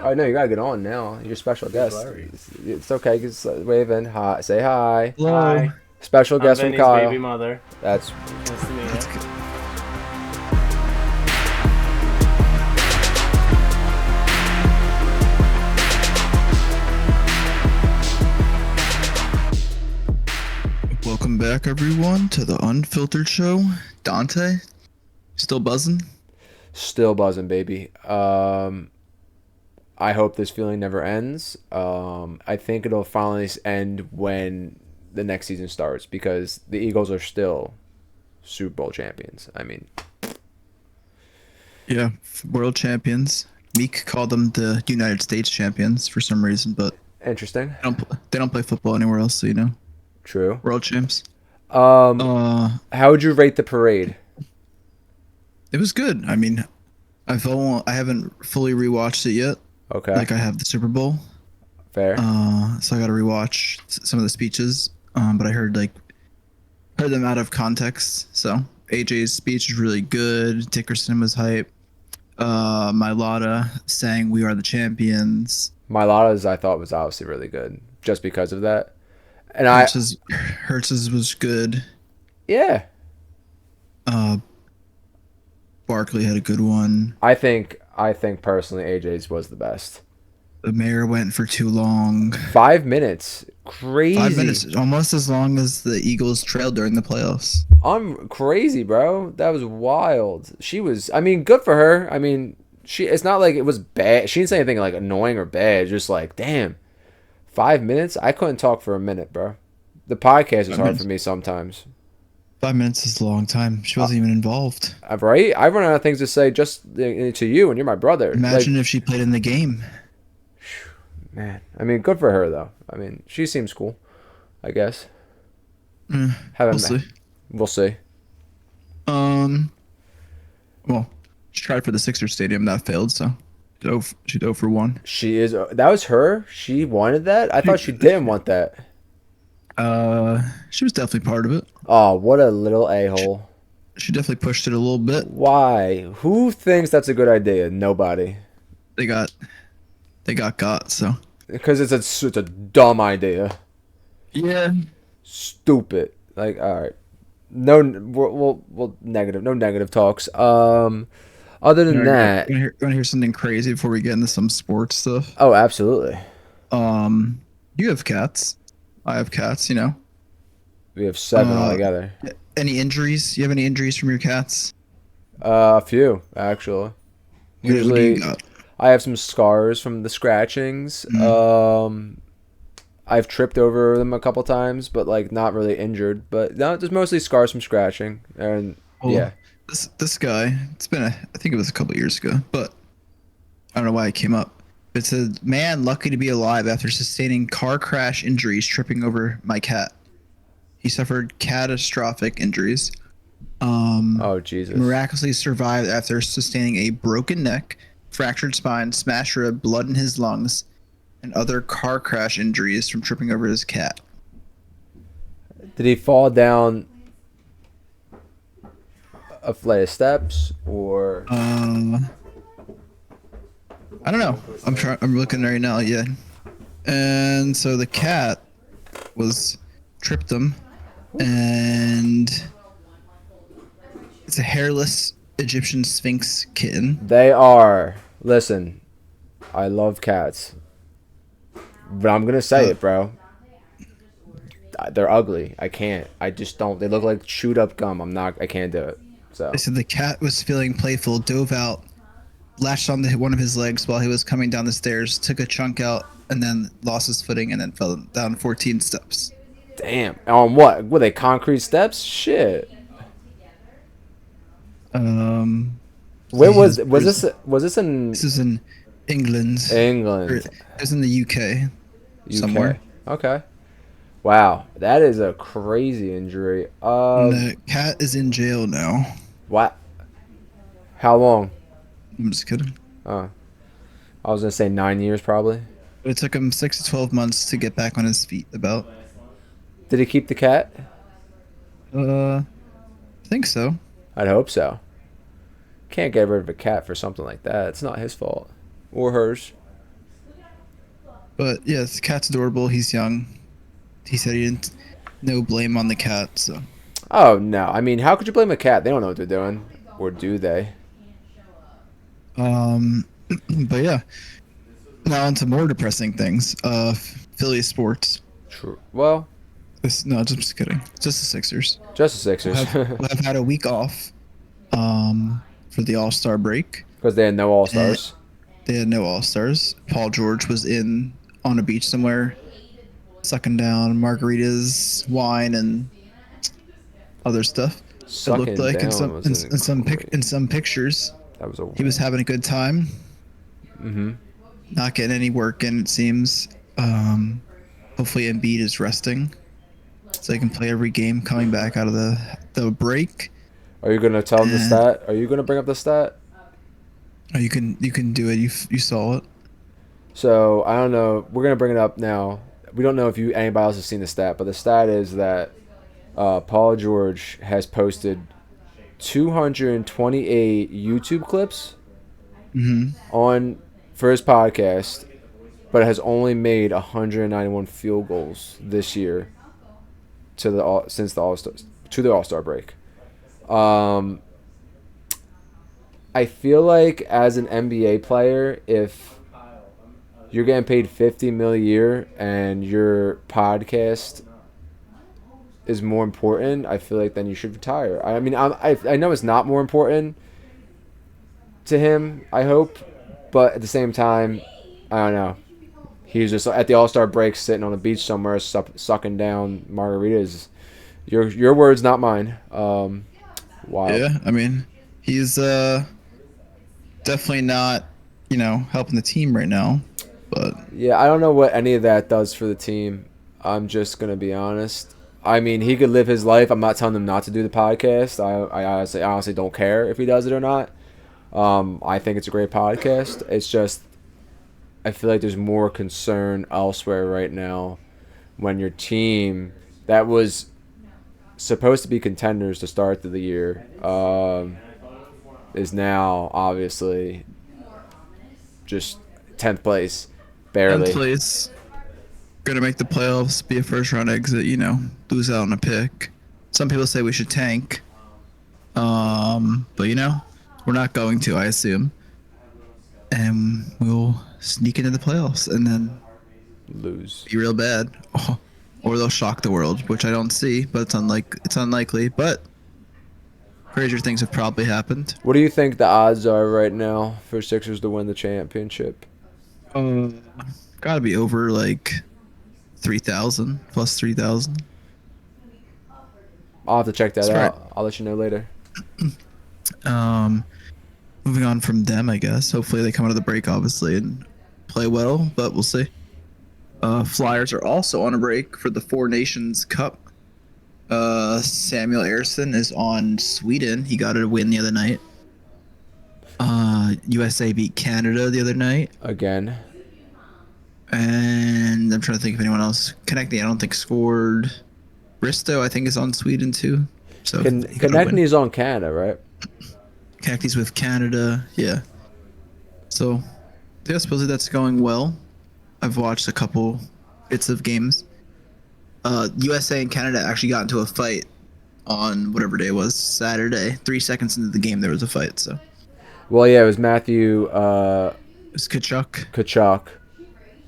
Oh no, you gotta get on now. You're a special guest. Larry. It's okay. Just wave in. Hi, say hi. Hello. Hi, Special I'm guest from Vinny's baby Kyle. mother. That's Nice to meet That's you. good. Welcome back, everyone, to the Unfiltered Show. Dante, still buzzing? still buzzing, baby. I hope this feeling never ends. I think it'll finally end when the next season starts because the Eagles are still Super Bowl champions. I mean, Yeah, world champions. Meek called them the United States champions for some reason, but interesting. they don't play football anywhere else, so True. world champs. Um, Uh, how would you rate the parade? it was good. I mean, I haven't fully rewatched it yet. Okay, Like I have the Super Bowl. fair. So I got to rewatch some of the speeches. But I heard them out of context. So AJ's speech was really good. Dickerson was hype. Mylata sang "We Are the Champions." Mylata's I thought was obviously really good just because of that. And Hertz's was good. yeah, Uh, Barkley had a good one. I think personally AJ's was the best. The mayor went for too long. 5 minutes, crazy. 5 minutes, almost as long as the Eagles trailed during the playoffs. I'm crazy, bro. That was wild. She was. I mean, good for her. I mean, she. It's not like it was bad. She didn't say anything like annoying or bad. Just like, damn, 5 minutes. I couldn't talk for a minute, bro. The podcast is Five hard minutes. for me sometimes. 5 minutes is a long time. She wasn't even involved. Right? I run out of things to say just to you, and you're my brother. Imagine if she played in the game. Man. I mean, good for her though. I mean, she seems cool. I guess. Haven't We'll see. We'll see. Um, well, she tried for the Sixers stadium. That failed, so she's 0 for 1. She is. That was her. She wanted that. I thought she didn't want that. She was definitely part of it. Oh, what a little a-hole. She definitely pushed it a little bit. Why? Who thinks that's a good idea? Nobody. They got so. Because it's a dumb idea. Yeah. Stupid. Like, all right. No, we'll negative. No negative talks. Other than that, Want to hear something crazy before we get into some sports stuff? oh, absolutely. You have cats. I have cats. We have seven Uh, altogether. Any injuries? You have any injuries from your cats? A few actually. What do you Usually, got? I have some scars from the scratchings. I've tripped over them a couple times, but like not really injured. But no, just mostly scars from scratching. And Well, yeah, This guy. I think it was a couple years ago, but I don't know why it came up. It said, "Man, lucky to be alive after sustaining car crash injuries tripping over my cat. He suffered catastrophic injuries. oh Jesus. Miraculously survived after sustaining a broken neck, fractured spine, smashed rib, blood in his lungs, and other car crash injuries from tripping over his cat." Did he fall down a flight of steps or? I don't know. I'm looking right now. Yeah, and so the cat was tripped him, and it's a hairless Egyptian Sphinx kitten. They are. Listen, I love cats, but I'm gonna say it, bro. They're ugly. I can't. I just don't. They look like chewed up gum. I can't do it. So They said the cat was feeling playful, dove out, latched onto one of his legs while he was coming down the stairs, took a chunk out, and then lost his footing and then fell down 14 steps. damn. On what? Were they concrete steps? Shit. When He was has was bruises. this? Was this in This is in England. Or England? it was in the UK. UK. Somewhere. Okay. Wow, that is a crazy injury. And the cat is in jail now. What? How long? I'm just kidding. I was gonna say 9 years probably. It took him 6 to 12 months to get back on his feet. About. Did he keep the cat? I think so. I'd hope so. Can't get rid of a cat for something like that. It's not his fault or hers. But yeah, the cat's adorable. He's young. He said he didn't. No blame on the cat. So, Oh no, I mean, how could you blame a cat? They don't know what they're doing, or do they? um, but yeah. Now on to more depressing things. Philly sports. True. Well, No, just kidding. Just the Sixers. just the Sixers, We'll have had a week off. For the All Star break. because they had no All And Stars. they had no All Stars. Paul George was on a beach somewhere, sucking down margaritas, wine, and other stuff. It Sucking looked like in down some was in, an in some great. in some pictures, That was a. he was having a good time, Mm-hmm. not getting any work in. It seems. Hopefully Embiid is resting, so he can play every game coming back out of the break. Are you gonna tell them the And stat? Are you gonna bring up the stat? you can do it. You saw it. So I don't know. We're gonna bring it up now. We don't know if anybody else has seen the stat, but the stat is that Paul George has posted 228 YouTube clips Hmm. on for his podcast, but has only made 191 field goals this year since the All Star break. Um, I feel like as an NBA player, if you're getting paid 50 mil a year and your podcast is more important, I feel like then you should retire. I mean, I know it's not more important to him, I hope, but at the same time, I don't know. He's just at the All Star break, sitting on the beach somewhere, sucking down margaritas. Your words, not mine. Wild. Yeah, I mean, he's definitely not, helping the team right now. But Yeah, I don't know what any of that does for the team. I'm just gonna be honest. I mean, he could live his life. I'm not telling him not to do the podcast. I honestly don't care if he does it or not. I think it's a great podcast. It's just I feel like there's more concern elsewhere right now when your team that was supposed to be contenders to start the year is now obviously just 10th place, tenth barely. place, gonna make the playoffs, be a first round exit. Lose out on a pick. Some people say we should tank. But we're not going to, I assume, and we'll sneak into the playoffs and then Lose. be real bad. Or they'll shock the world, which I don't see, but it's unlikely. But crazier things have probably happened. What do you think the odds are right now for Sixers to win the championship? Gotta be over like 3,000 plus 3,000. I'll have to check that That's right. out. I'll let you know later. Moving on from them, I guess. Hopefully they come out of the break, obviously, and play well, but we'll see. Flyers are also on a break for the Four Nations Cup. Samuel Ersson is on Sweden. He got a win the other night. USA beat Canada the other night. Again. And I'm trying to think if anyone else. Konechny, I don't think scored. Risto, I think, is on Sweden too. So Konechny's on Canada, right? Konechny's with Canada. Yeah. So, yeah, supposedly that's going well. I've watched a couple bits of games. USA and Canada actually got into a fight on whatever day it was, Saturday. 3 seconds into the game, there was a fight. So Well, yeah, it was Matthew it's Kachuk. Kachuk.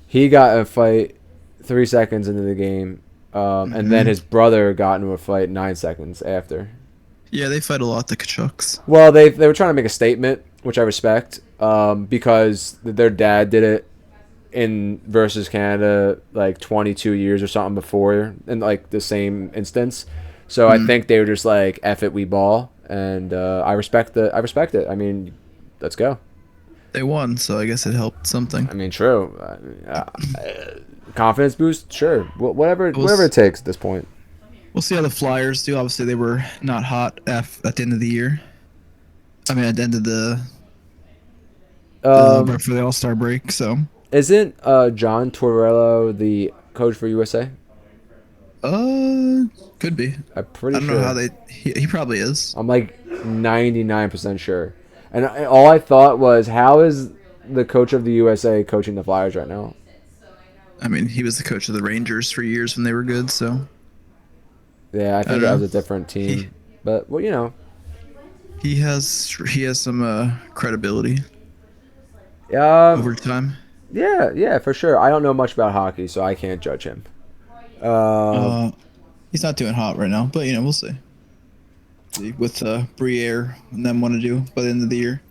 He got in a fight 3 seconds into the game, and then his brother got into a fight 9 seconds after. Yeah, they fight a lot, the Kachuks. Well, they were trying to make a statement, which I respect, because their dad did it in versus Canada like 22 years or something before in like the same instance. So I think they were just like, F it, we ball, and I respect it. I mean, let's go. They won, so I guess it helped something. I mean, true. Confidence boost, sure. Whatever it takes at this point. We'll see how the Flyers do. Obviously, they were not hot at the end of the year. I mean, at the end of for the All-Star break. So isn't John Torello the coach for USA? could be. I'm pretty I don't sure. know how he probably is. I'm like 99% sure. And all I thought was, how is the coach of the USA coaching the Flyers right now? I mean, he was the coach of the Rangers for years when they were good. So Yeah, I I don't think that was know. a different He team. But well, you know, he has some credibility um, over time. yeah, for sure. I don't know much about hockey, so I can't judge him. Um, Uh, he's not doing hot right now, but we'll see. See with Briere and them want to do by the end of the year.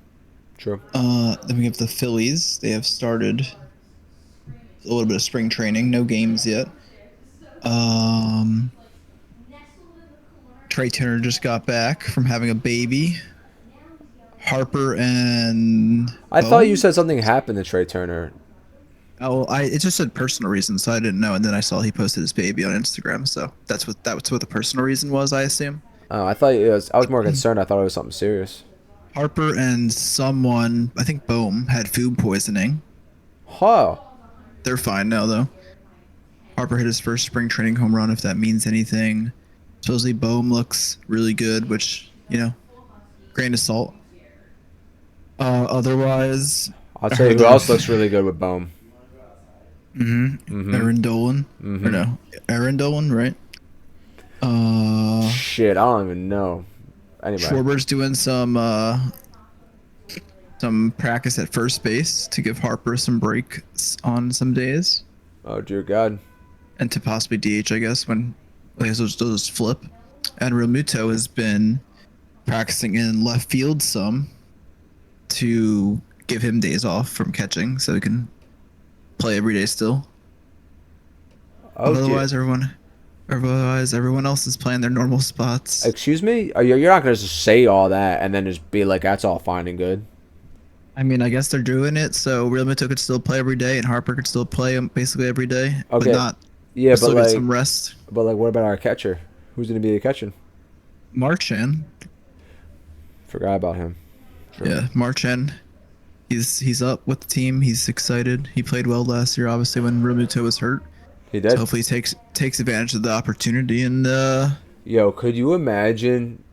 true. Then we have the Phillies. They have started a little bit of spring training. No games yet. Um, Trey Turner just got back from having a baby. Harper and I thought you Bohm. said something happened to Trey Turner. Oh, it just said personal reasons, so I didn't know. And then I saw he posted his baby on Instagram, so that's what the personal reason was, I assume. Oh, I thought it was. I was more concerned. I thought it was something serious. Harper and someone, I think Bohm, had food poisoning. Huh. They're fine now, though. Harper hit his first spring training home run, if that means anything. Supposedly Bohm looks really good, which grain of salt. Otherwise, I'll I tell you heard who that. else looks really good with Bohm. Mm-hmm. Aaron Dolan, or Mm-hmm. no, Aaron Dolan, right? Uh, Shit, I don't even know. Anyway. Schwarber's doing some practice at first base to give Harper some breaks on some days, Oh dear God. and to possibly DH, I guess, when those flip. And Realmuto has been practicing in left field some to give him days off from catching, so he can play every day still. Oh But dear. otherwise, everyone else is playing their normal spots. Excuse me? You're not gonna just say all that and then just be like, "That's all fine and good." I mean, I guess they're doing it so Realmuto could still play every day and Harper could still play basically every day, but Okay. not Yeah, still get some rest. what about our catcher? Who's gonna be the catching? Marchand, Forgot about him. True. yeah, Marchand. He's up with the team. He's excited. He played well last year, obviously when Realmuto was hurt. He So did. hopefully he takes advantage of the opportunity and Yo, could you imagine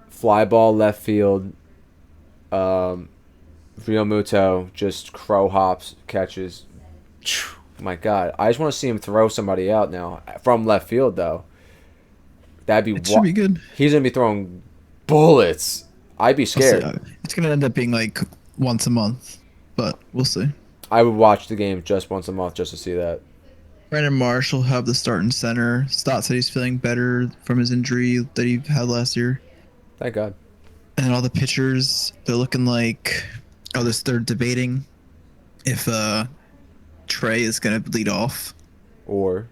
fly ball left field? Um, Real Muto just crow hops catches. My God, I just want to see him throw somebody out now from left field though. That'd be it should what be good. he's gonna be throwing bullets. I'd be We'll see. scared. It's gonna end up being like once a month, but we'll see. I would watch the game just once a month just to see that. Brandon Marsh will have the start in center. Stott said he's feeling better from his injury that he had last year. Thank God. And all the pitchers, they're looking like, they're debating if Trey is gonna lead off Or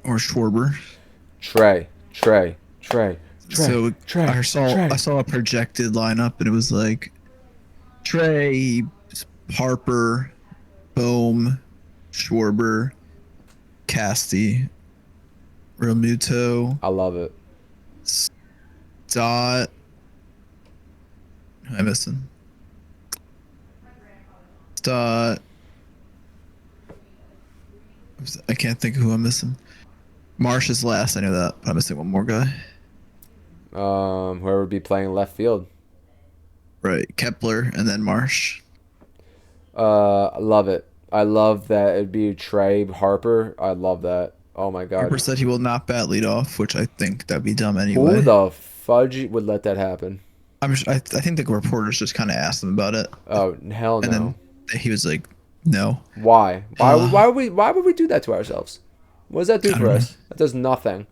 or Schwarber. Trey, Trey, Trey, Trey, So Trey, I saw Trey. I saw a projected lineup and it was like Trey, Harper, Bohm, Schwarber, Casty, Realmuto, I love it. Dot. Who am I missing? Dot. I can't think of who I'm missing. Marsh is last. I know that, but I'm missing one more guy. Whoever would be playing left field. Right, Kepler and then Marsh. I love it. I love that it'd be Trey Harper. I love that. Oh my God. Harper said he will not bat lead off, which I think that'd be dumb Who anyway. the fudge would let that happen? I think the reporters just kind of asked him about it, Oh hell and no. then he was like, "No." Why? Why would we do that to ourselves? What does that do I for don't us? That does nothing.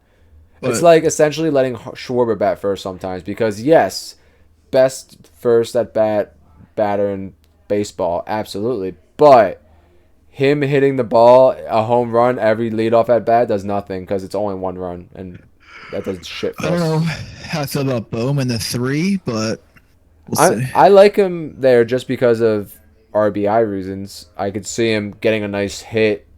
It's But- like essentially letting Schwarber bat first sometimes because yes, best first at bat batter in baseball, absolutely. But him hitting the ball a home run every leadoff at bat does nothing because it's only one run and that does shit for I don't know us. how I feel about Bohm in the 3, but we'll see. I like him there just because of RBI reasons. I could see him getting a nice hit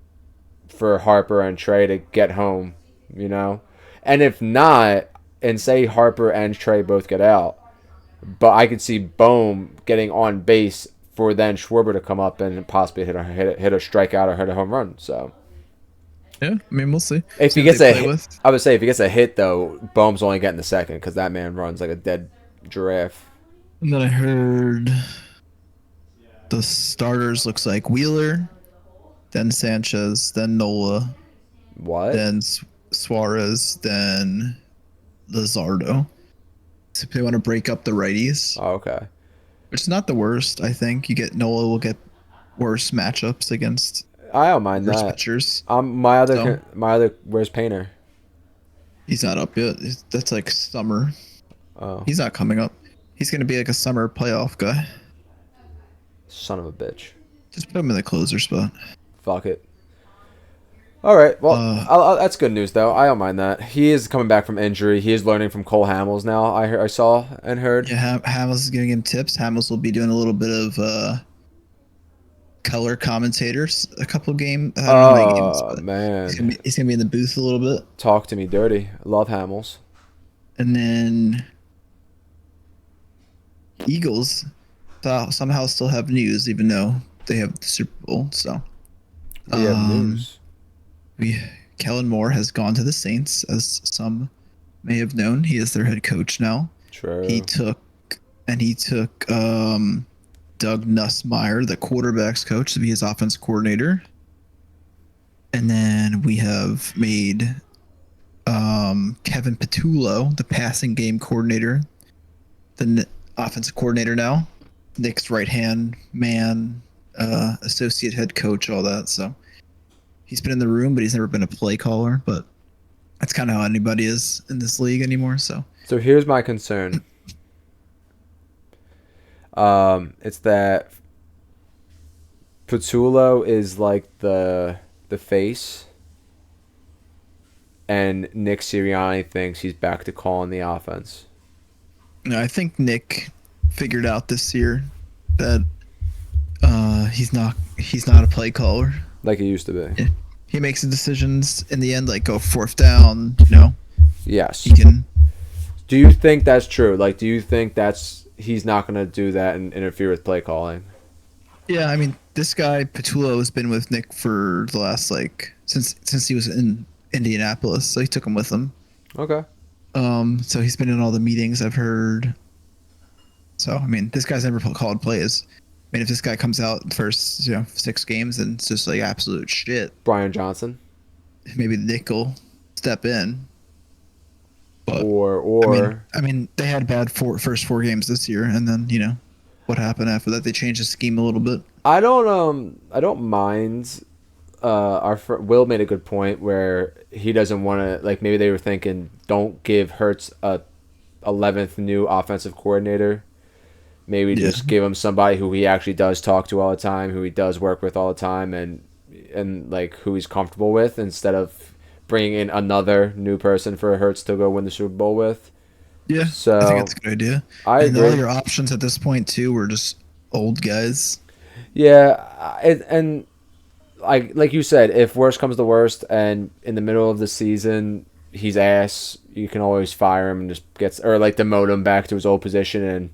for Harper and Trey to get home, you know? And if not, and say Harper and Trey both get out, but I could see Bohm getting on base for then Schwarber to come up and possibly hit a strikeout or hit a home run. So Yeah, I mean, we'll see. if See he what gets they a play hit, with. I would say if he gets a hit though, Bohm's only getting the second because that man runs like a dead giraffe. And then I heard the starters looks like Wheeler, then Sanchez, then Nola, What? then Suarez, then Lizardo. So if they want to break up the righties, Oh, okay. which is not the worst, I think. You get Nola will get worse matchups against I don't mind worse that. pitchers. So My other. Where's Painter? he's not up yet. That's like summer. Oh, He's not coming up. He's gonna be like a summer playoff guy. son of a bitch. Just put him in the closer spot. Fuck it. All right. Well, Uh, that's good news though. I don't mind that. He is coming back from injury. He is learning from Cole Hamels now. I saw and heard. yeah, Hamels is giving him tips. Hamels will be doing a little bit of color commentators a couple game. I don't know how many games, Oh but man, he's gonna be in the booth a little bit, talk to me dirty. Love Hamels. and then Eagles somehow still have news, even though they have the Super Bowl. So, We have um, news. we Kellen Moore has gone to the Saints, as some may have known. He is their head coach now. True. He took Doug Nussmeier, the quarterbacks coach, to be his offense coordinator. And then we have made Kevin Petullo, the passing game coordinator, the offensive coordinator now. Nick's right hand man, associate head coach, all that. So he's been in the room, but he's never been a play caller. But that's kind of how anybody is in this league anymore. So Here's my concern. It's that Patullo is like the face, and Nick Sirianni thinks he's back to calling the offense. I think Nick figured out this year that he's not a play caller. Like he used to be. Yeah. He makes the decisions in the end, like go fourth down. Yes. He can. Do you think that's true? Like, do you think he's not going to do that and interfere with play calling? Yeah, I mean, this guy Petullo has been with Nick for the last since he was in Indianapolis, so he took him with him. Okay. So he's been in all the meetings I've heard. So I mean, this guy's never called plays. I mean, if this guy comes out the first 6 games and it's just like absolute shit, Brian Johnson. maybe Nick will step in. But Or I mean, they had bad first 4 games this year, and then what happened after that? They changed the scheme a little bit. I don't mind. Will made a good point where he doesn't want to, like, maybe they were thinking don't give Hurts a 11th new offensive coordinator. Maybe just give him somebody who he actually does talk to all the time, who he does work with all the time, and like who he's comfortable with, instead of bringing in another new person for Hurts to go win the Super Bowl with. Yeah, So I think that's a good idea. I And agree. all your options at this point too were just old guys. Yeah, and like you said, if worst comes to worst, and in the middle of the season he's ass, you can always fire him and just like demote him back to his old position and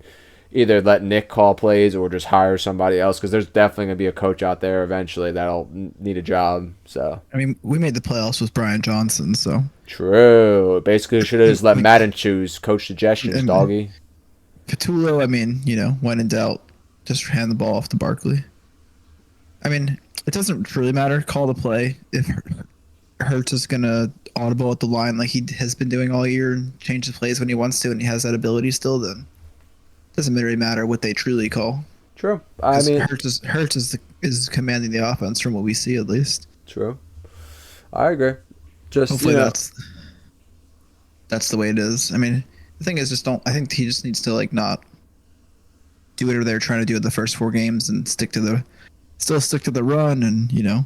either let Nick call plays or just hire somebody else, because there's definitely gonna be a coach out there eventually that'll need a job. So I mean, we made the playoffs with Brian Johnson, so true. Basically, should have just let Madden choose coach suggestions, And- doggy. Petullo, I mean, when in doubt, just hand the ball off to Barkley. I mean, it doesn't really matter. Call the play. If Hurts is gonna audible at the line like he has been doing all year and change the plays when he wants to, and he has that ability still, then it doesn't really matter what they truly call. True. I 'Cause mean, Hurts is commanding the offense from what we see, at least. true. I agree. Just Hopefully that's the way it is. I mean, the thing is, I think he just needs to not do whatever they're trying to do in the first 4 games and stick to the run and yeah.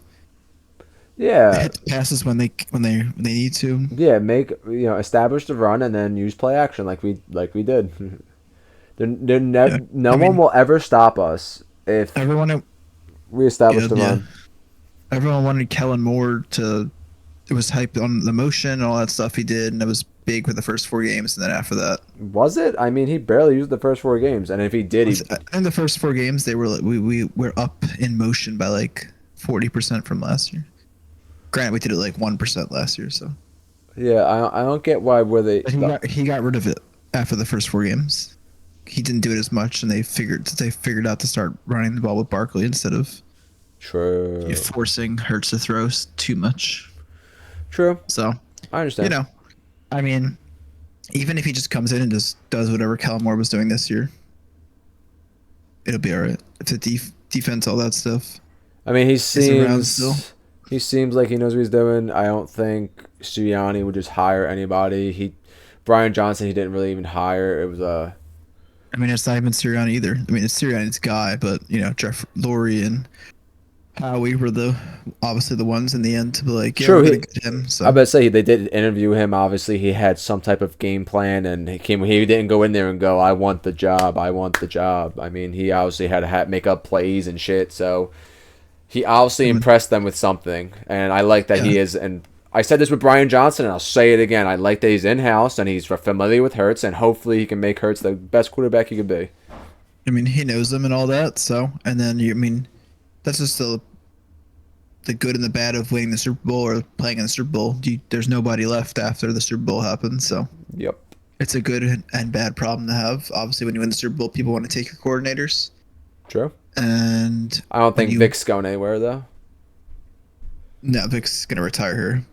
hit the passes when they need to. Yeah, establish the run and then use play action like we did. No one will ever stop us if Everyone we establish the run. Everyone wanted Kellen Moore to. It was hyped on the motion and all that stuff he did, and it was big for the first 4 games, and then after that, Was it? I mean, he barely used the first 4 games, and if he did, in the first 4 games they were we were up in motion by 40% from last year. Granted, we did it 1% last year, so yeah. I don't get why he got rid of it after the first 4 games. He didn't do it as much, and they figured out to start running the ball with Barkley instead of You're True. forcing Hurts to throw too much. True. So, I you understand. know, I mean, even if he just comes in and just does whatever Kellen Moore was doing this year, it'll be all right. It's a defense, all that stuff I mean, is around still. he seems like he knows what he's doing. I don't think Sirianni would just hire anybody. Brian Johnson, he didn't really even hire. It was a I mean, it's not even Sirianni either. I mean, it's Sirianni's guy, but Jeff Lurie and Howie were obviously the ones in the end to be like, yeah, true. we're gonna get him. I So bet say they did interview him. Obviously, he had some type of game plan, and he didn't go in there and go, "I want the job. I want the job." I mean, he obviously had to make up plays and shit. So he obviously I mean, impressed them with something, and I like that yeah, he is. And I said this with Brian Johnson, and I'll say it again. I like that he's in house and he's familiar with Hurts, and hopefully he can make Hurts the best quarterback he could be. I mean, he knows them and all that. So, and then I mean, that's just the good and the bad of winning the Super Bowl or playing in the Super Bowl. There's nobody left after the Super Bowl happens, so Yep. it's a good and bad problem to have. Obviously, when you win the Super Bowl, people want to take your coordinators, True. and I don't when think you Vic's going anywhere though. no, Vic's gonna retire here.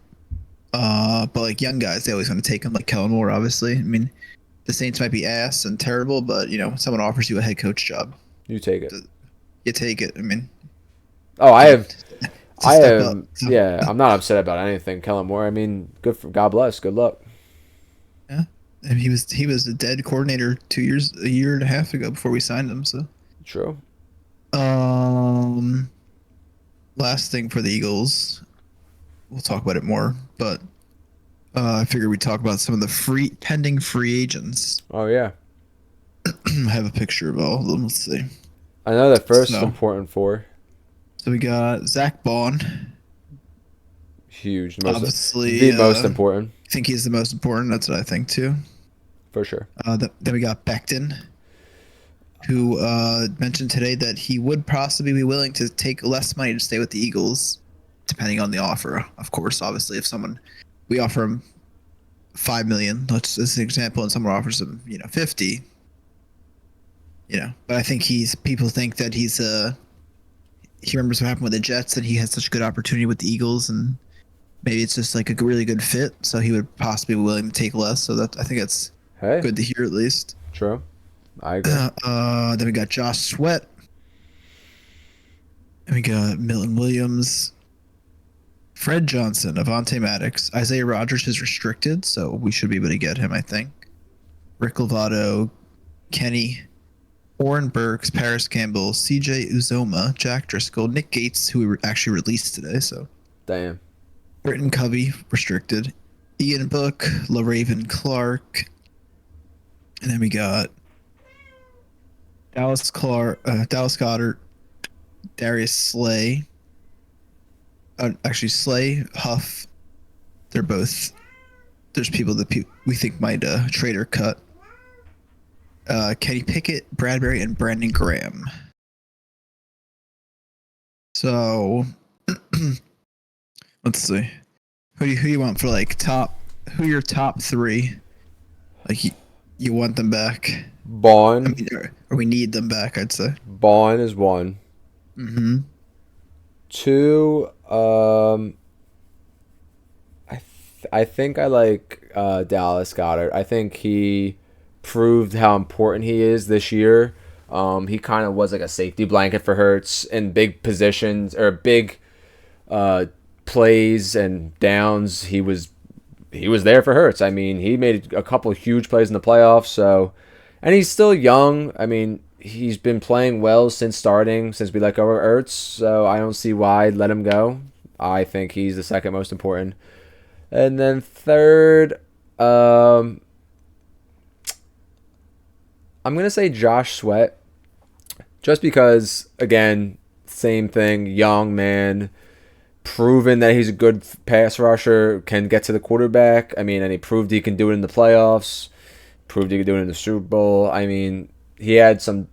But like young guys, they always want to take him, like Kellen Moore. Obviously, I mean, the Saints might be ass and terrible, but someone offers you a head coach job, You take it. you take it. I mean, Oh, you know, it's a I step up. am. So, Yeah, I'm not upset about anything. Kellen Moore. I mean, God bless. Good luck. yeah, and he was a dead coordinator a year and a half ago before we signed him. So. True. Um, Last thing for the Eagles, we'll talk about it more, but I figured we'd talk about some of the pending free agents. Oh yeah. I have a picture of all of them. Let's see. I know the first So, important four. so we got Zach Bond. Huge. Obviously, The most important I think he's the most important. That's what I think too. for sure. Then we got Becton, who mentioned today that he would possibly be willing to take less money to stay with the Eagles, depending on the offer. Of course, obviously, if we offer him $5 million, let's as an example, and someone offers him 50, But I think people think that he remembers what happened with the Jets, and he had such a good opportunity with the Eagles, and maybe it's just like a really good fit, so he would possibly be willing to take less. So I think that's Hey, good to hear at least. true. I agree. Then we got Josh Sweat. And we got Milton Williams, Fred Johnson, Avonte Maddox. Isaiah Rogers is restricted, so we should be able to get him, I think. Rick Lovato, Kenny, Oren Burks, Paris Campbell, CJ Uzoma, Jack Driscoll, Nick Gates, who we actually released today, so. Damn. Britton Covey, restricted. Ian Book, LaRaven Clark. And then we got Dallas Goddard, Darius Slay. Actually, Slay, Huff. There's people that we think might trade or cut. Kenny Pickett, Bradbury, and Brandon Graham. So, let's see. Who you want for who are your top three? Like, you want them back? I Bond. mean, or we need them back, I'd say. Bond is one. Mm-hmm. Two. I think I like Dallas Goddard. I think he proved how important he is this year. He kind of was like a safety blanket for Hurts in big positions or big plays and downs. He was there for Hurts. I mean, he made a couple of huge plays in the playoffs. So, and he's still young. I mean, he's been playing well since we let go of Hurts. So I don't see why I'd let him go. I think he's the second most important. And then third, I'm gonna say Josh Sweat, just because again, same thing, young man, proven that he's a good pass rusher, can get to the quarterback. I mean, and he proved he can do it in the playoffs, proved he could do it in the Super Bowl. I mean, he had some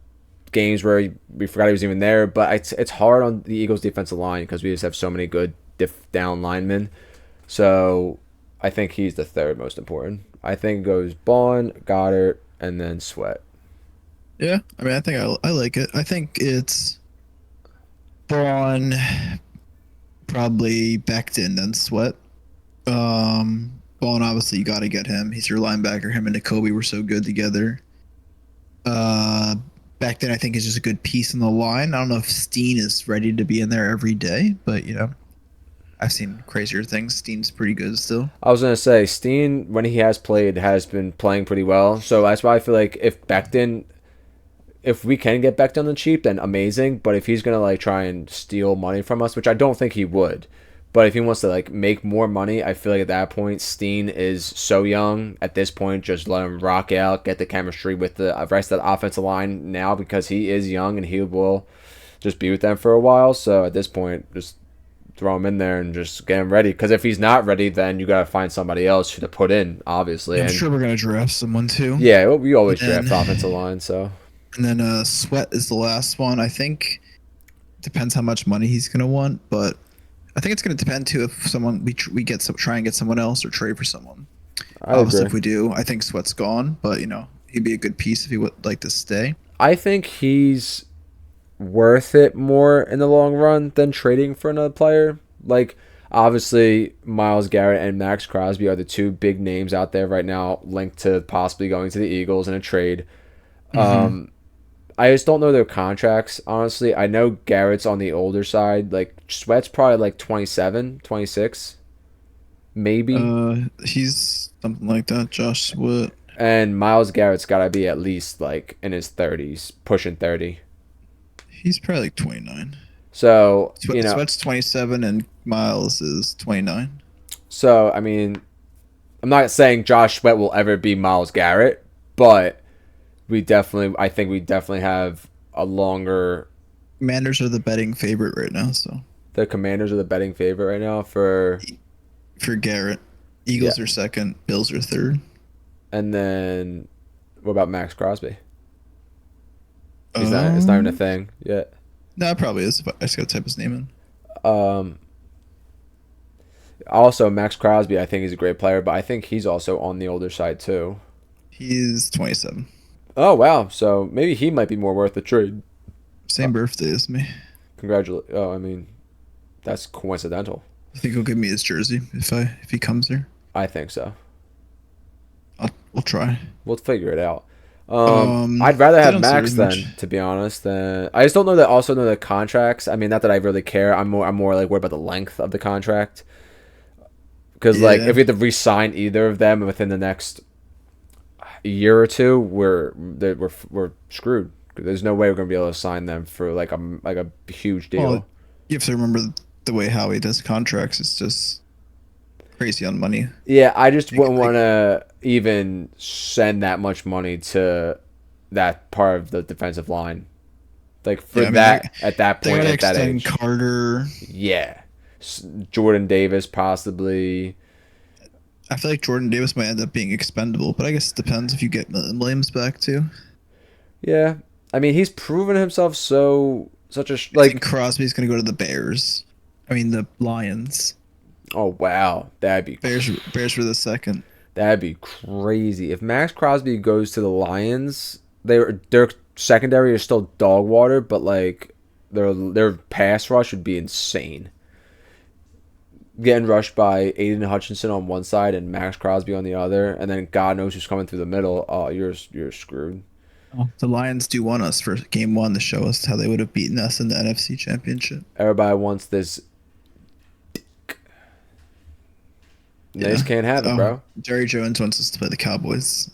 games where we forgot he was even there, but it's hard on the Eagles' defensive line because we just have so many good down linemen. So I think he's the third most important. I think it goes Bond, Goddard, and then Sweat. Yeah, I mean, I think I like it. I think it's Braun, probably Becton, then Sweat. Braun, obviously, you got to get him. He's your linebacker. Him and Kobe were so good together. Uh, Becton, I think, is just a good piece in the line. I don't know if Steen is ready to be in there every day, but, I've seen crazier things. Steen's pretty good still. I was gonna say Steen, when he has played, has been playing pretty well. So that's why I feel like if we can get Becton on the cheap, then amazing. But if he's gonna like try and steal money from us, which I don't think he would, but if he wants to like make more money, I feel like at that point Steen is so young. At this point, just let him rock out, get the chemistry with the rest of the offensive line now because he is young and he will just be with them for a while. So at this point, just throw him in there and just get him ready. Because if he's not ready, then you got to find somebody else to put in, obviously. I'm and sure we're gonna draft someone too. yeah, we always And draft offensive line. So and then Sweat is the last one. I think depends how much money he's gonna want, but I think it's gonna depend too if someone we get some try and get someone else or trade for someone. I Obviously, agree. if we do, I think Sweat's gone, but he'd be a good piece if he would like to stay. I think he's worth it more in the long run than trading for another player. Like, obviously, Myles Garrett and Max Crosby are the two big names out there right now linked to possibly going to the Eagles in a trade. Mm-hmm. I just don't know their contracts, honestly. I know Garrett's on the older side. Like, Sweat's probably like 27, 26, maybe. He's something like that. Josh Sweat. And Myles Garrett's got to be at least like in his 30s, pushing 30. He's probably like 29. So, Sweat's 27 and Miles is 29. so I mean, I'm not saying Josh Sweat will ever be Myles Garrett, but I think we definitely have a longer. Commanders are the betting favorite right now, so The Commanders are the betting favorite right now for Garrett. yeah. Eagles are second, Bills are third. And then, what about Max Crosby? He's not. It's not even a thing yet. No, it probably is. But I just gotta type his name in. Um. Also, Max Crosby, I think he's a great player, but I think he's also on the older side too. He's 27. Oh wow! So maybe he might be more worth the trade. Same birthday as me. Congratulate. Oh, I mean, that's coincidental. You think he'll give me his jersey if he comes here? I think so. We'll try. We'll figure it out. I'd rather They have don't Max serve than, much. to be honest. I just don't know that. Also know the contracts. I mean, not that I really care. I'm more like worried about the length of the contract. Because like Yeah. if we have to re-sign either of them within the next year or two, we're screwed. There's no way we're gonna be able to sign them for like a huge deal. Well, you have to remember the way Howie does contracts. It's just crazy on money. Yeah, I just wouldn't Like, want to even send that much money to that part of the defensive line. Like for yeah, I mean, that at that they point gotta at that extend age. Carter. Yeah. Jordan Davis possibly. I feel like Jordan Davis might end up being expendable, but I guess it depends if you get Williams back too. Yeah. I mean, he's proven himself such a I think like Crosby's gonna go to the Bears. I mean the Lions. oh wow, Bears were the second. that'd be crazy. If Max Crosby goes to the Lions, their secondary is still dog water, but like their pass rush would be insane. Getting rushed by Aiden Hutchinson on one side and Max Crosby on the other, and then God knows who's coming through the middle. Oh, you're screwed. The Lions do want us for game one to show us how they would have beaten us in the NFC Championship. Everybody wants this. They just can't have it, bro. Jerry Jones wants us to play the Cowboys.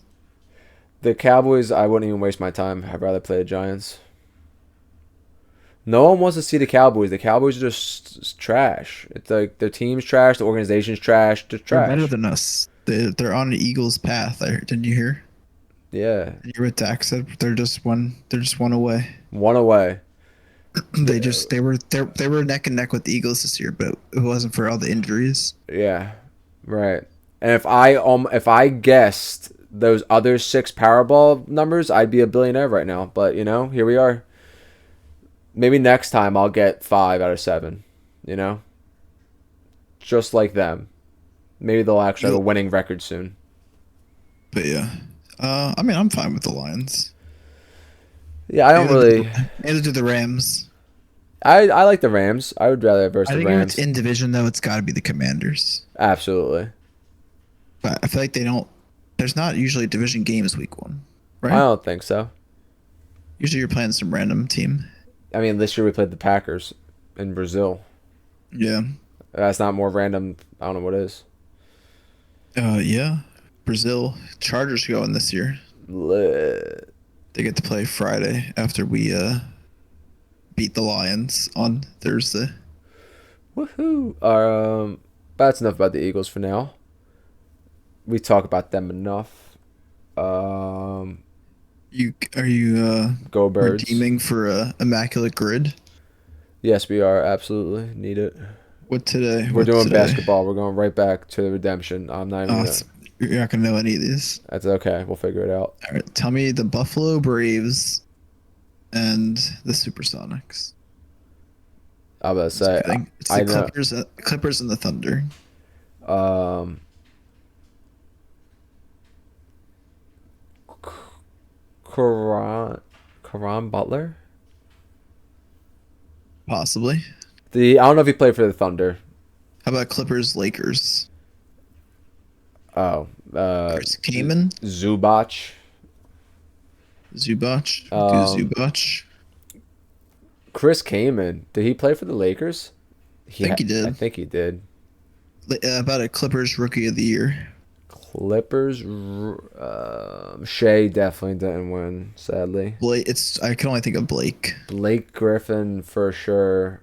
The Cowboys, I wouldn't even waste my time. I'd rather play the Giants. No one wants to see the Cowboys. The Cowboys are just trash. It's like their team's trash, the organization's trash. They're They're better trash. than us. They're on an Eagles path. Didn't you hear? Yeah, Did you hear what Dak said? They're just one away. one away. They were neck and neck with the Eagles this year, but it wasn't for all the injuries. Yeah, right. And if I guessed those other 6 Powerball numbers, I'd be a billionaire right now. But here we are. Maybe next time I'll get 5 out of 7. Just like them. Maybe they'll actually have a winning record soon. But yeah, I mean, I'm fine with the Lions. Yeah, I don't really. Neither do the Rams. I like the Rams. I would rather versus I the think if it's Rams. in division though, it's got to be the Commanders. Absolutely. But I feel like they don't. There's not usually division games week 1, I right? don't think so. Usually you're playing some random team. I mean, this year we played the Packers in Brazil. Yeah. That's not more random. I don't know what is. Yeah. Brazil Chargers going this year. Lit. They get to play Friday after we beat the Lions on Thursday. Woohoo! That's enough about the Eagles for now. We talk about them enough. You Go Birds. redeeming for a immaculate grid? Yes, we are absolutely need it. What today? We're What doing today? basketball. We're going right back to the redemption. I'm not even Oh, gonna. you're not gonna know any of these. That's okay. We'll figure it out. All right, tell me the Buffalo Braves and the Supersonics. I was Just about to say. kidding. It's I the know. Clippers and the Thunder. Um. Karan Butler. Possibly. I don't know if he played for the Thunder. How about Clippers Lakers? Oh. Chris Kaman, Zubac. Zubac, Um, Zubac. Chris Kaman. Did he play for the Lakers? I think he did. I think he did. About a Clippers Rookie of the Year. Clippers. Shea definitely didn't win, sadly. Blake. I can only think of Blake. Blake Griffin for sure.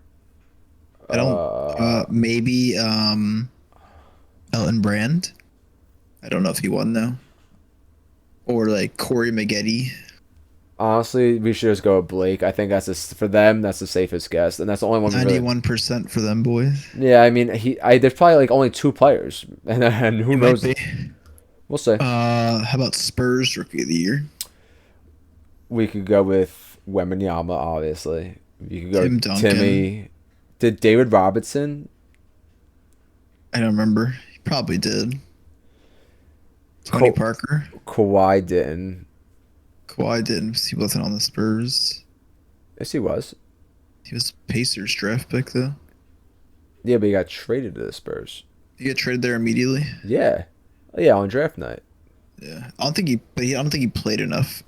I don't. Maybe Elton Brand. I don't know if he won though. Or like Corey Maggette. Honestly, we should just go with Blake. I think for them. That's the safest guess, and that's the only one. 91% for them boys. Yeah, I mean, there's probably like only 2 players, and who It knows? might be. We'll see. How about Spurs Rookie of the Year? We could go with Wembanyama, obviously. You could go Tim with Duncan. Timmy. Did David Robinson? I don't remember. He probably did. Tony Parker. Kawhi didn't. Kawhi didn't. He wasn't on the Spurs. Yes, he was. He was Pacers draft pick though. Yeah, but he got traded to the Spurs. He got traded there immediately. Yeah. Oh, yeah, on draft night. Yeah, I don't think he played enough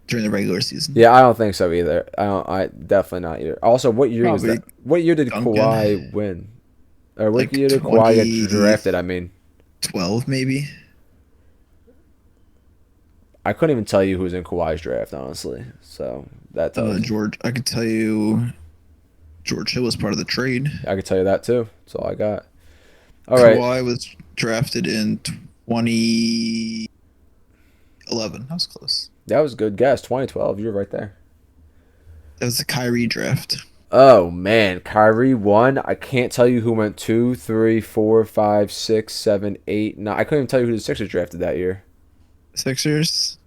during the regular season. Yeah, I don't think so either. I definitely not either. Also, what year was Probably that? What year did Duncan. Kawhi win? Or what Like year did Kawhi get drafted? I mean, 12 maybe. I couldn't even tell you who was in Kawhi's draft, honestly. So that tells you. George. I could tell you, George Hill was part of the trade. I could tell you that too. That's all I got. All right. Kawhi was drafted in 2011. That was close. That was a good guess. 2012. You were right there. That was the Kyrie draft. Oh man, Kyrie won. I can't tell you who went 2, 3, 4, 5, 6, 7, 8, 9. I couldn't even tell you who the Sixers drafted that year. Sixers.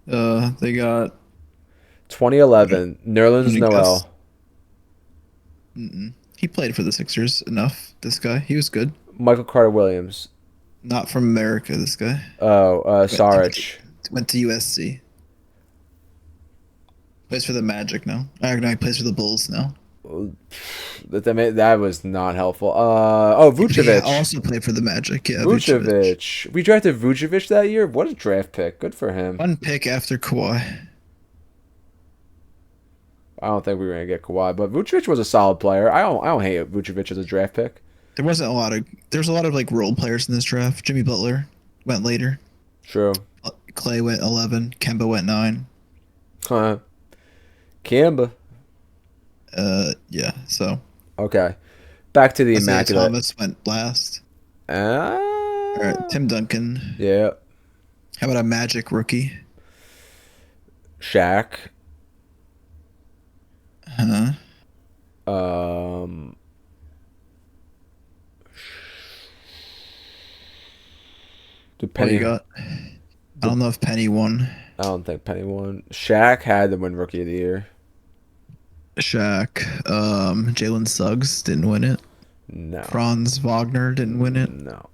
They got 2011. Nerlens Let me Noel. guess. He played for the Sixers enough. This guy, he was good. Michael Carter Williams. Not from America. This guy Saric. went to USC. Plays for the Magic now. No, he plays for the Bulls now. That was not helpful. He Vucevic. also played for the Magic. Yeah, Vucevic. We drafted Vucevic that year. What a draft pick. Good for him. One pick after Kawhi. I don't think we were gonna get Kawhi, but Vucevic was a solid player. I don't hate Vucevic as a draft pick. There was a lot of like role players in this draft. Jimmy Butler went later. True. Clay went 11. Kemba went 9. Kemba. Yeah. So. Okay. Back to the Isaiah immaculate. Thomas went last. All right. Tim Duncan. Yeah. How about a Magic rookie? Shaq. Huh. What do you got? I don't know if Penny won. I don't think Penny won. Shaq had to win Rookie of the Year. Shaq. Jalen Suggs didn't win it. No. Franz Wagner didn't win it. No.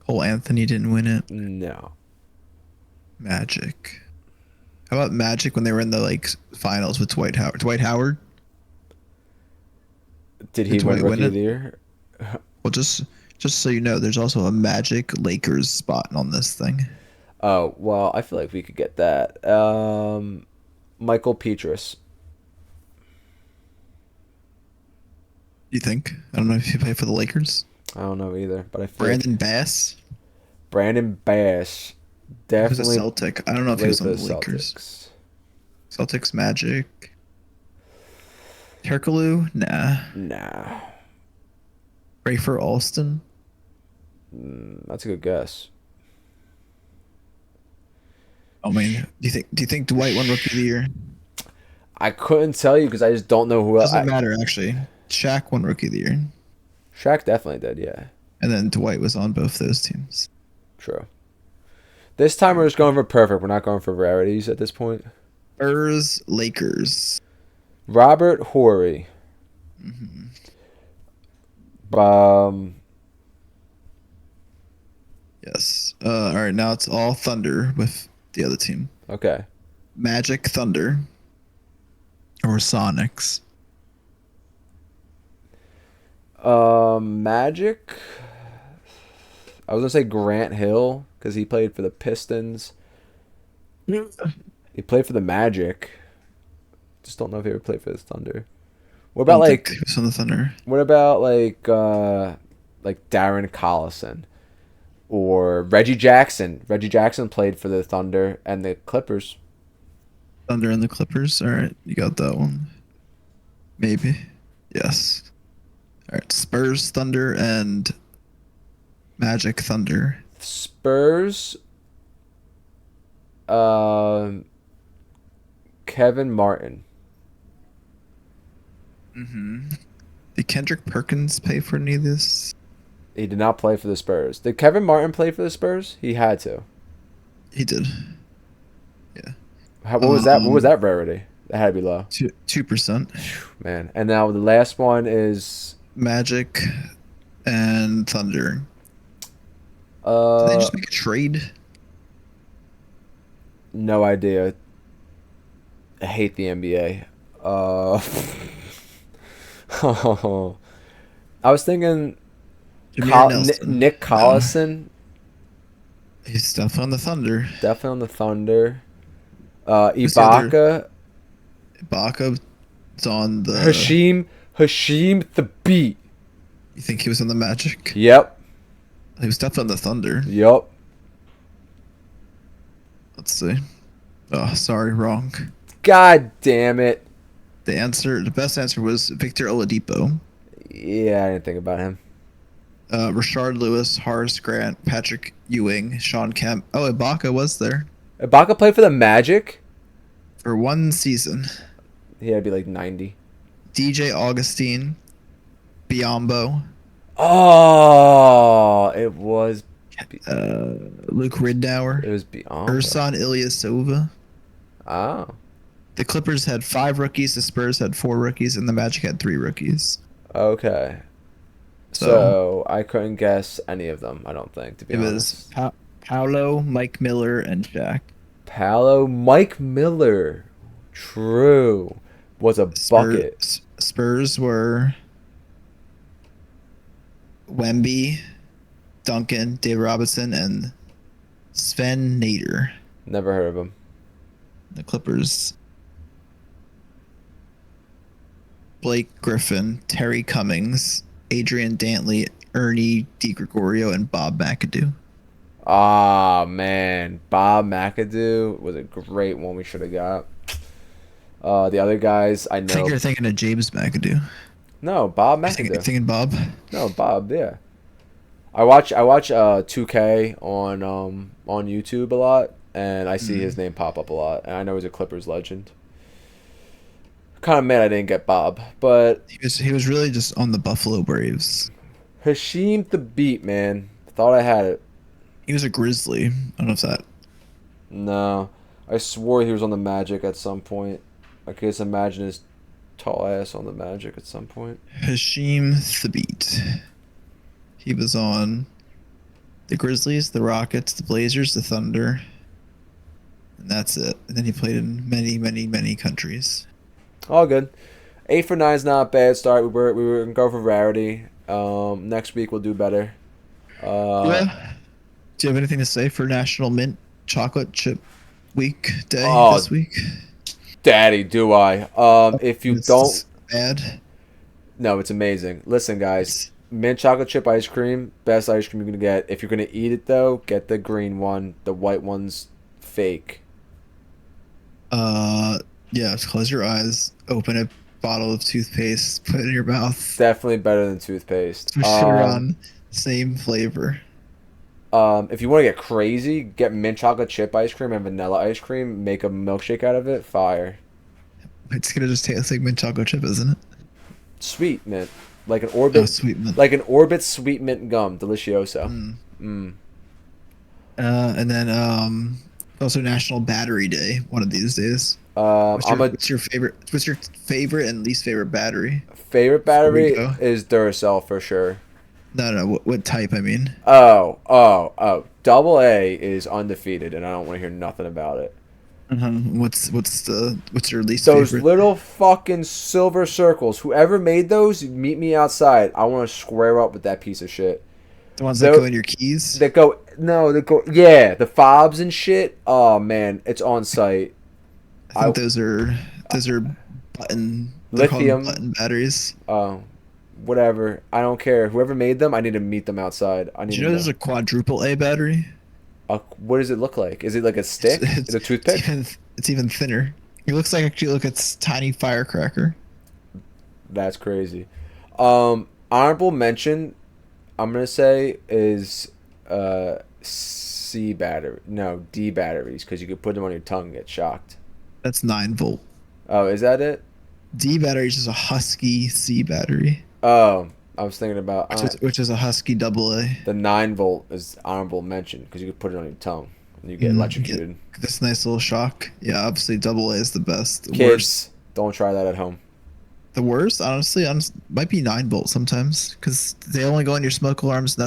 Cole Anthony didn't win it. No. Magic. How about Magic when they were in the like finals with Dwight Howard? Dwight Howard? Did he Did win Dwight win Rookie of it? the Year? Well, just so you know, there's also a Magic Lakers spot on this thing. Oh, well, I feel like we could get that. Michael Petrus. You think? I don't know if you play for the Lakers. I don't know either, but I feel Brandon like Bass, Brandon Bass who's a definitely Celtic. I don't know if he played was for on the the Lakers. Celtics. Celtics Magic. Turkaloo? Nah. Nah, Rafer Alston? that's a good guess. I mean, do you think Dwight won Rookie of the Year? I couldn't tell you because I just don't know who else. Doesn't matter actually. Shaq won Rookie of the Year, Shaq definitely did, yeah. and then Dwight was on both those teams. True. This time we're just going for perfect. We're not going for rarities at this point. Spurs Lakers. Robert Horry. Yes. All right. Now it's all Thunder with the other team. Okay. Magic Thunder. Or Sonics. Magic. I was gonna say Grant Hill because he played for the Pistons. He played for the Magic. Just don't know if he ever played for the Thunder. What about I don't think like? he was on the Thunder. What about like Darren Collison or Reggie Jackson? Reggie Jackson played for the Thunder and the Clippers. Thunder and the Clippers. All right, you got that one. Maybe. Yes. All right. Spurs Thunder and Magic Thunder. Spurs. Kevin Martin. Did Kendrick Perkins pay for any of this? He did not play for the Spurs. Did Kevin Martin play for the Spurs? He had to. He did. Yeah. What was that? What was that rarity? That had to be low. 2%. Man. And now the last one is Magic and Thunder. Did they uh just make a trade? no idea. I hate the NBA. I was thinking Jameer Nelson. Nick Collison, He's definitely on the Thunder. definitely on the Thunder. Who's the other? Ibaka, Ibaka is on the. Hashim the Beat. You think he was on the Magic? Yep, He was definitely on the Thunder. yep. Let's see. Oh, sorry, wrong. God damn it. The best answer was Victor Oladipo. Yeah, I didn't think about him. Rashard Lewis, Horace Grant, Patrick Ewing, Sean Kemp. Oh, Ibaka was there Ibaka played for the Magic. for one season. He had to be like 90. DJ Augustine, Biombo, Oh, it was. Luke Ridnour, It was beyond. Ersan Ilyasova. Oh, The Clippers had 5 rookies, the Spurs had 4 rookies, and the Magic had 3 rookies. okay. So I couldn't guess any of them. I don't think, to be It honest. was Paolo, Mike Miller, and Shaq. Mike Miller, true, was a bucket. Spurs were Wemby, Duncan, Dave Robinson, and Sven Nader. Never heard of him. The Clippers, Blake Griffin, Terry Cummings, Adrian Dantley, Ernie DiGregorio, and Bob McAdoo. Ah, man, Bob McAdoo was a great one. We should have got. The other guys I I think know. you're thinking of James McAdoo. No, Bob You're thinking McAdoo. Bob. No, Bob. Yeah. I watch 2K on YouTube a lot, and I see his name pop up a lot, and I know he's a Clippers legend. Kind of mad I didn't get Bob, but He was really just on the Buffalo Braves. Hashim the Beat, man, thought I had it. He was a Grizzly. I don't know if that. No, I swore he was on the Magic at some point. I could just imagine his tall ass on the Magic at some point. Hashim Thabit. He was on the Grizzlies, the Rockets, the Blazers, the Thunder, and that's it. And then he played in many, many, many countries. All good. 8 for 9 is not a bad start. We were gonna go for rarity. Next week we'll do better. Yeah. Do you have anything to say for National Mint Chocolate Chip Week Day Oh, this week? daddy, do I? If you It's don't, bad. no, it's amazing. Listen, guys, mint chocolate chip ice cream, best ice cream you're gonna get. If you're gonna eat it though, get the green one. The white one's fake. Yeah, just close your eyes, open a bottle of toothpaste, put it in your mouth. Definitely better than toothpaste. Switch it around, same flavor. If you want to get crazy, get mint chocolate chip ice cream and vanilla ice cream. Make a milkshake out of it. Fire. It's gonna just taste like mint chocolate chip, isn't it? Sweet mint, like an Oh, orbit, sweet mint. like an orbit sweet mint gum, delicioso. And then also National Battery Day. One of these days. What's your favorite? What's your favorite and least favorite battery? Favorite Before we battery go. is Duracell for sure. No. What type? I mean. Oh. Double A is undefeated, and I don't want to hear nothing about it. What's your least Those favorite? little fucking silver circles. Whoever made those, meet me outside. I want to square up with that piece of shit. The ones that go in your keys. That go yeah, the fobs and shit. Oh man, it's on site. I think those are button Lithium. button batteries. Whatever. I don't care. Whoever made them, I need to meet them outside. I need Do you to know there's a quadruple A battery? what does it look like? Is it like a stick? Is it a toothpick? It's even thinner. It looks like it's tiny firecracker. That's crazy. Honorable mention, I'm gonna say is D batteries, because you could put them on your tongue and get shocked. That's 9 volt. Oh, is that it? D battery is just a Husky C battery, Oh, I was thinking about which is a Husky double A. the 9 volt is honorable mention because you could put it on your tongue and you get electrocuted. Get this nice little shock. Yeah, obviously double A is the best. The Kids, worst. don't try that at home. The worst, honestly, might be 9 volt sometimes because they only go in your smoke alarms.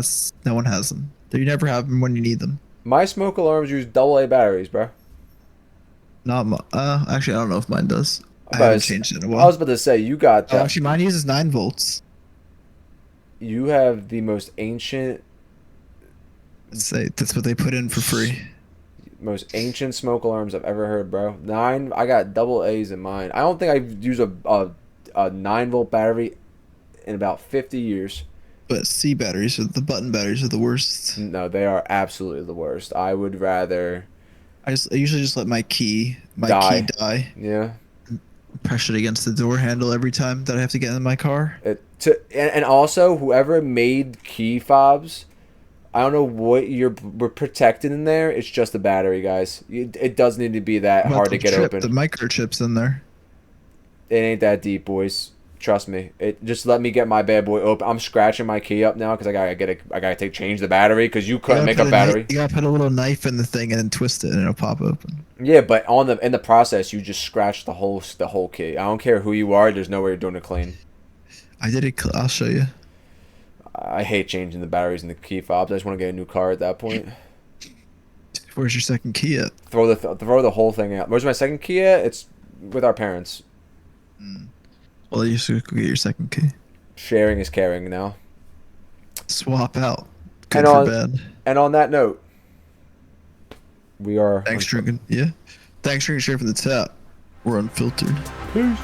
No one has them. You never have them when you need them. My smoke alarms use double A batteries, bro. Actually, I don't know if mine does. I But haven't changed it in a I while. was about to say you got Oh, that. actually, mine uses 9 volts. You have the most ancient That's what they put in for free. smoke alarms I've ever heard, bro. I got double A's in mine. I don't think I've used a 9 volt battery in about 50 years. But C batteries, or the button batteries, are the worst. No, they are absolutely the worst. I would rather I usually just let my key die. yeah. Press it against the door handle every time that I have to get in my car. And also whoever made key fobs, I don't know what we're protected in there. It's just the battery, guys. It does need to be that What hard about to get open. The microchips in there. It ain't that deep, boys. Trust me. It just let me get my bad boy open. I'm scratching my key up now because I gotta change the battery because you couldn't make a battery. You gotta put a little knife in the thing and then twist it and it'll pop open. Yeah, but in the process, you just scratch the whole key. I don't care who you are. There's no way you're doing it clean. I did it. I'll show you. I hate changing the batteries and the key fobs. I just want to get a new car at that point. Where's your second key at? Throw the whole thing out. Where's my second key at? It's with our parents. Well, you should go get your second key. Sharing is caring now. Swap out. Good for bad. And on that note, we are. Thanks, drinking. Yeah. Thanks for drinking straight from the tap. We're unfiltered. Peace.